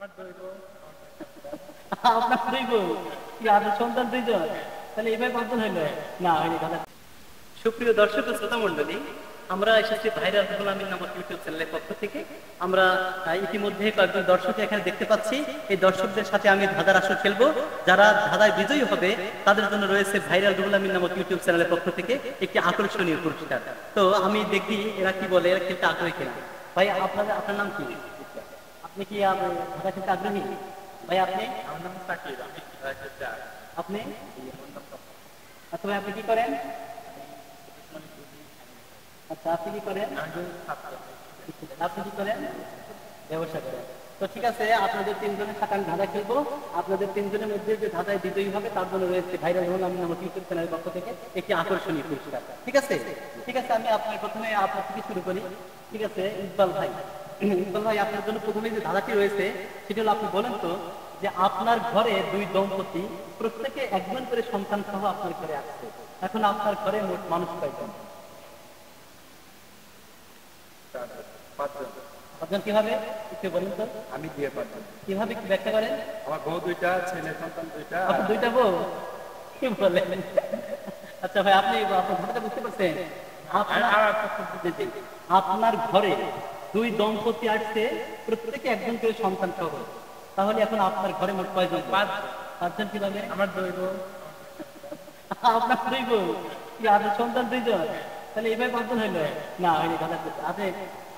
আপনার দুই বোন কি আপনার সন্তান দুইজন? তাহলে এভাবে কতজন হইলো? না হয়নি দাদা। সুপ্রিয় দর্শক ও শ্রোতা মন্ডলী, আমরা এসেছি ভাইরাল রুহুল আমিন নামক ইউটিউব চ্যানেলের পক্ষ থেকে। আমরা ইতিমধ্যে কয়েকজন দর্শক এখানে দেখতে পাচ্ছি। এই দর্শকদের সাথে আমি ধাঁধার আসর খেলবো। যারা ধাঁধায় বিজয়ী হবে তাদের জন্য রয়েছে ভাইরাল রুহুল আমিন নামক ইউটিউব চ্যানেলের পক্ষ থেকে একটি আকর্ষণীয় পুরস্কার। তো আমি দেখি এরা কি বলে, এরা খেলতে আগ্রহী কিনা। ভাই আপনার নাম কি? আপনি কি ধাঁধা খেলতে আগ্রহী? ভাই আপনি? আমার নাম সাকিব, আমি আপনি? আচ্ছা ভাই, আপনি কি করেন? আচ্ছা, আপনি কি করেন? আপনি কি করেন? ব্যবসা করেন। তো ঠিক আছে, আপনাদের তিনজনের সাথে আমি ধাঁধা খেলবো। আপনাদের তিনজনের মধ্যে যে ধাঁধায় বিজয়ী হবে তার জন্য রয়েছে ভাইরাল রুহুল আমিন নামক ইউটিউব চ্যানেলের পক্ষ থেকে একটি আকর্ষণীয় পুরস্কার। ঠিক আছে, ঠিক আছে, আমি আপনার প্রথমে আপনার থেকে শুরু করি। ঠিক আছে, ইকবাল ভাই। ইকবাল ভাই, আপনার জন্য প্রথমে যে ধাঁধাটি রয়েছে সেটি হলো, আপনি বলেন তো যে আপনার ঘরে দুই দম্পতি প্রত্যেকে একজন করে সন্তান সহ আপনার ঘরে আসছে। এখন আপনার ঘরে মোট মানুষ কয়জন? পাঁচজন। কিভাবে একটু বলুন তো? আমি বিয়ে পাচ্ছি। কিভাবে কি ব্যাখ্যা করেন? আমার বউ দুইটা, ছেলে সন্তান দুইটা। আপনার দুইটা বউ? কি বলেন? আচ্ছা ভাই, আপনি আপনার ঘটনাটা বুঝতে পারছেন? আপনার ঘরে দুই দম্পতি আসছে, প্রত্যেকে একজন করে সন্তান সহ। তাহলে এখন আপনার ঘরে মোট কয়জন? পাঁচজন। কিভাবে? আমার দুই বউ। আপনার দুই বউ কি আপনার সন্তান দুইজন? তাহলে এভাবে কতজন হইলো? না হয়নি দাদা।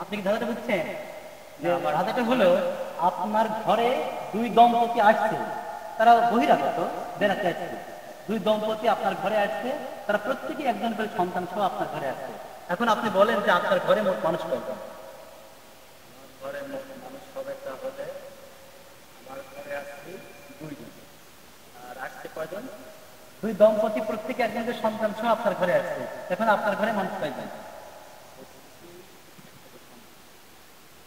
আপনি কি দাদাটা বুঝছেন? দাদাটা হলো, আপনার ঘরে দুই দম্পতি আসছে, তারা বহিরাগত বেড়াতে আসছে। দুই দম্পতি আপনার ঘরে আসছে, তারা প্রত্যেকে একজন করে সন্তান সহ আপনার ঘরে আসছে। এখন আপনি বলেন যে আপনার ঘরে মোট মানুষ কয়জন? ঘরে মোট মানুষ হবে তাহলে আমার ঘরে আসছি দুইজন, আর আসছে কয়জন? দুই দম্পতি প্রত্যেকে একজন করে সন্তান সহ আপনার ঘরে আসছে। এখন আপনার ঘরে মানুষ কয়জন?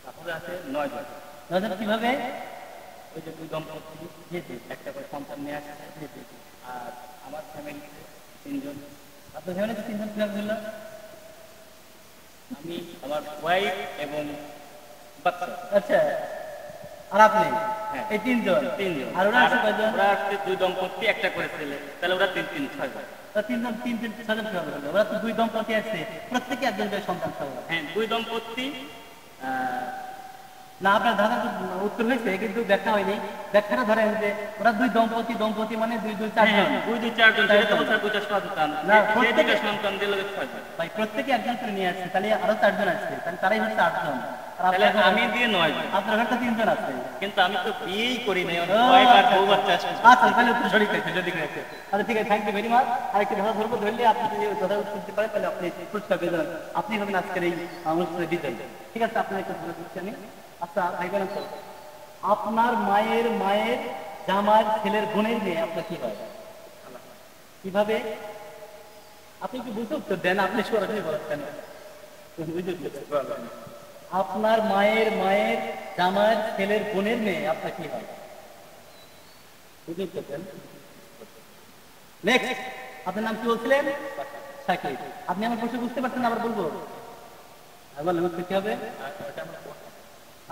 তাহলে আছে 9 জন। 9 জন। কিভাবে? ওই যে দুই দম্পতি একটা করে সন্তান নিয়ে আসছে, আর আমার ফ্যামিলিতে 3 জন। আপনার ফ্যামিলিতে 3 জন। কিভাবে হলো? আমি, আমার ওয়াইফ এবং বাচ্চা। আচ্ছা, আর আপনি? হ্যাঁ, এই 3 জন। আর ওরা আছে কয়জন? ওরা আসছে দুই দম্পতি, একটা করে ছেলে, তাহলে ওরা 3 3 6 জন। 3 জন। 3 3 6 জন কিভাবে হলো? ওরা তো দুই দম্পতি আসছে, প্রত্যেকে একজন করে সন্তান সহ। হ্যাঁ, দুই দম্পতি। না, আপনার ধারণা উত্তর হয়েছে, কিন্তু ব্যাখ্যা হয়নি। ব্যাখ্যাটা ধরেন যে ওরা দুই দম্পতি, দম্পতি মানে 2 2 4 জন। 2 2 4 জন, তাহলে তো বলছে দুইটা সন্তান। না, সেই দুইটা সন্তান দিলে 6 জন। ভাই প্রত্যেকে একজন করে নিয়ে আসছে, তাহলে আরো 4 জন আসছে, তাহলে তারাই হচ্ছে 8 জন। তাহলে আমি দিয়ে 9 জন। আপনার ঘরে তো 3 জন আছে। কিন্তু আমি তো বিয়েই করি নাই, ওয়াইফ আর বউ বাচ্চা আসছে। আচ্ছা, তাহলে উত্তর সঠিক আছে, সঠিক আছে। আচ্ছা ঠিক আছে, থ্যাংক ইউ ভেরি মাচ। আরেকটি ধাঁধা ধরবো, ধরলে আপনি যদি ধাঁধা উত্তর দিতে পারেন তাহলে আপনি পুরস্কার পেয়ে যাবেন। আপনি হবেন আজকের এই অনুষ্ঠানের বিজয়ী। ঠিক আছে, আপনার একটা ধাঁধা দিচ্ছি আমি। আচ্ছা ভাই বলেন তো, আপনার মায়ের মায়ের জামার ছেলের বোনের মেয়ে আপনার কি হয়? কিভাবে? আপনি কি বুঝতে উত্তর দেন, আপনি সরাসরি বলছেন। আপনার মায়ের মায়ের জামার ছেলের বোনের মেয়ে আপনার কি হয়? বুঝতে উত্তর দেন। নেক্সট, আপনার নাম কি বলছিলেন? সাকিব। আপনি আমার প্রশ্ন বুঝতে পারছেন? আবার বলবো? বলেন উত্তর কি হবে?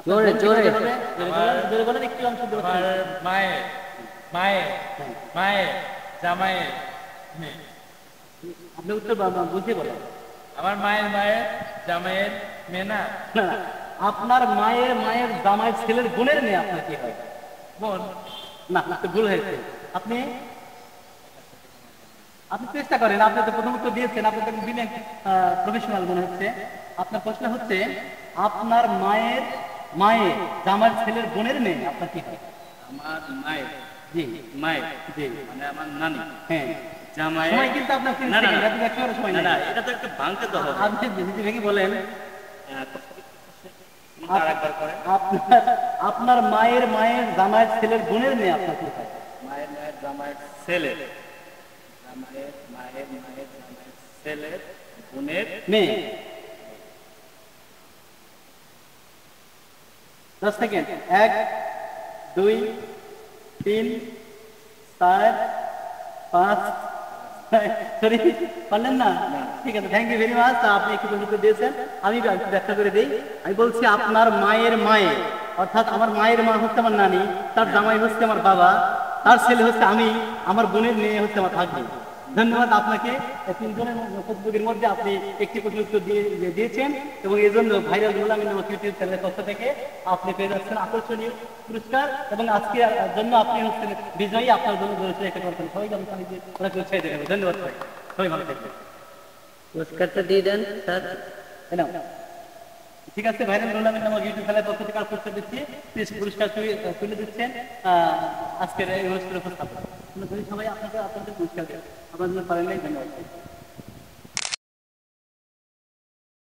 জোরে জোরে জোরে বলেন, একটু অংশ বলেন। আমার মায়ের মায়ের মায়ের জামাইয়ের মেয়ে। আপনি উত্তর বুঝিয়ে বলেন। আমার মায়ের মায়ের জামাইয়ের মেয়ে। না, আপনার মায়ের মায়ের জামাইয়ের ছেলের বোনের মেয়ে আপনার কি হয়? বোন। না, ভুল হয়েছে। আপনি আপনি চেষ্টা করেন, আপনি তো প্রথম উত্তর দিয়েছেন, আপনি তো দিলেন প্রফেশনাল মনে হচ্ছে। আপনার প্রশ্ন হচ্ছে, আপনার মায়ের মায়ের জামাইয়ের ছেলের বোনের মেয়ে আপনার কি হয়? আমার মায়ের, জি মায়ের, জি, মানে আমার নানি। হ্যাঁ, জামাইয়ের। সময় কিন্তু আপনার না না সময় না, না, এটা তো একটু ভাঙতে তো হবে। আপনি বেশি ভেঙে বলেন। আরেকবার করেন। আপনার মায়ের মায়ের জামাইয়ের ছেলের বোনের মেয়ে আপনার কি হয়? মায়ের মায়ের জামাইয়ের ছেলে, জামাইয়ের মায়ের মায়ের জামাইয়ের ছেলের বোনের মেয়ে। 10 সেকেন্ড। 1 2 3 4 5। সরি, পারলেন না? ঠিক আছে, থ্যাংক ইউ ভেরি মাচ। আপনি একটু প্রযুক্তি দিয়েছেন, আমি ব্যাখ্যা করে দিই। আমি বলছি আপনার মায়ের মায়ের অর্থাৎ আমার মায়ের মা হচ্ছে আমার নানি, তার জামাই হচ্ছে আমার বাবা, তার ছেলে হচ্ছে আমি, আমার বোনের মেয়ে হচ্ছে আমার ভাগ্নি। ধন্যবাদ আপনাকে। এই তিনজনের প্রতিযোগীর মধ্যে আপনি একটি প্রশ্ন উত্তর দিয়েছেন এবং এই জন্য ভাইরাল গোলামী নামক ইউটিউব চ্যানেলের পক্ষ থেকে আপনি পেয়ে যাচ্ছেন আকর্ষণীয় পুরস্কার এবং আজকের জন্য আপনি হচ্ছেন বিজয়ী। আপনার জন্য রয়েছে একটা করতেন সবাইকে আমি জানি যে ওনাকে উৎসাহ দেবেন। ধন্যবাদ ভাই, সবাই ভালো থাকবেন। পুরস্কারটা দিয়ে দেন স্যার। নাও। ঠিক আছে, ভাইরাল গোলামী নামক ইউটিউব চ্যানেলের পক্ষ থেকে পুরস্কার দিচ্ছি। পুরস্কার তুলে দিচ্ছেন আজকের এই অনুষ্ঠানের উপস্থাপক। সবাই আপনাদের পুরস্কার দেন, আপনার জন্য পারেন নাই। ধন্যবাদ।